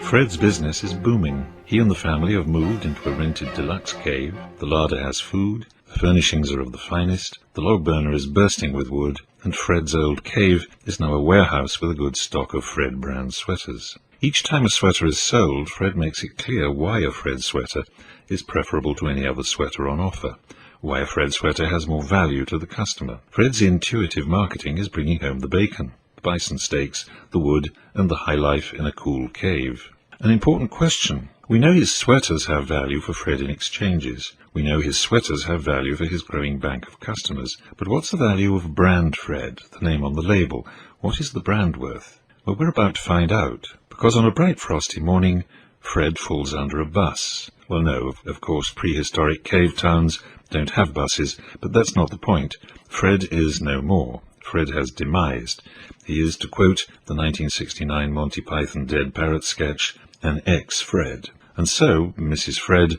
Fred's business is booming. He and the family have moved into a rented deluxe cave. The larder has food, the furnishings are of the finest, the log burner is bursting with wood, and Fred's old cave is now a warehouse with a good stock of Fred brand sweaters. Each time a sweater is sold, Fred makes it clear why a Fred sweater is preferable to any other sweater on offer, why a Fred sweater has more value to the customer. Fred's intuitive marketing is bringing home the bacon, the bison steaks, the wood, and the high life in a cool cave. An important question. We know his sweaters have value for Fred in exchanges. We know his sweaters have value for his growing bank of customers. But what's the value of brand Fred, the name on the label? What is the brand worth? Well, we're about to find out, because on a bright frosty morning, Fred falls under a bus. Well, no, of course, prehistoric cave towns don't have buses, but that's not the point. Fred is no more. Fred has demised. He is, to quote the 1969 Monty Python Dead Parrot sketch, an ex-Fred. And so, Mrs. Fred,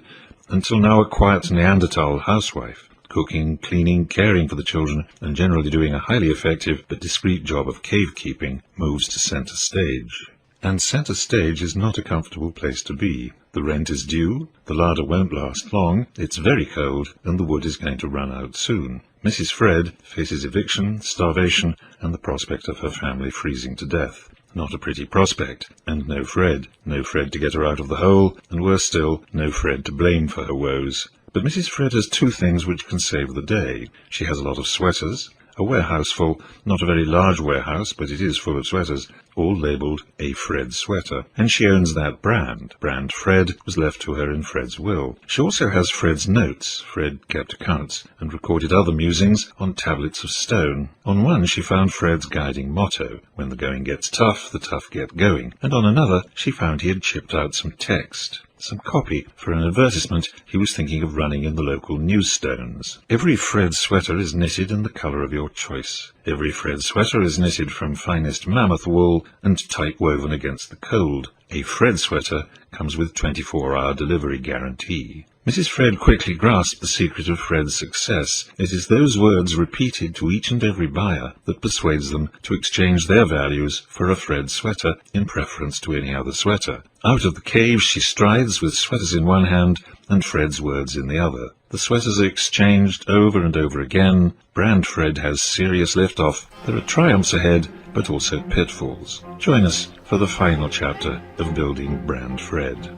until now a quiet Neanderthal housewife, cooking, cleaning, caring for the children, and generally doing a highly effective but discreet job of cave-keeping, moves to centre stage. And centre stage is not a comfortable place to be. The rent is due, the larder won't last long, it's very cold, and the wood is going to run out soon. Mrs. Fred faces eviction, starvation, and the prospect of her family freezing to death. Not a pretty prospect, and no Fred. No Fred to get her out of the hole, and worse still, no Fred to blame for her woes. But Mrs. Fred has two things which can save the day. She has a lot of sweaters, a warehouse full, not a very large warehouse, but it is full of sweaters, all labelled a Fred sweater, and she owns that brand. Brand Fred was left to her in Fred's will. She also has Fred's notes. Fred kept accounts and recorded other musings on tablets of stone. On one she found Fred's guiding motto, when the going gets tough, the tough get going, and on another she found he had chipped out some text, some copy for an advertisement he was thinking of running in the local newsstones. Every Fred sweater is knitted in the colour of your choice. Every Fred sweater is knitted from finest mammoth wool and tight woven against the cold. A Fred sweater comes with 24-hour delivery guarantee. Mrs. Fred quickly grasped the secret of Fred's success. It is those words repeated to each and every buyer that persuades them to exchange their values for a Fred sweater in preference to any other sweater. Out of the cave she strides with sweaters in one hand and Fred's words in the other. The sweaters are exchanged over and over again. Brand Fred has serious liftoff. There are triumphs ahead, but also pitfalls. Join us for the final chapter of building Brand Fred.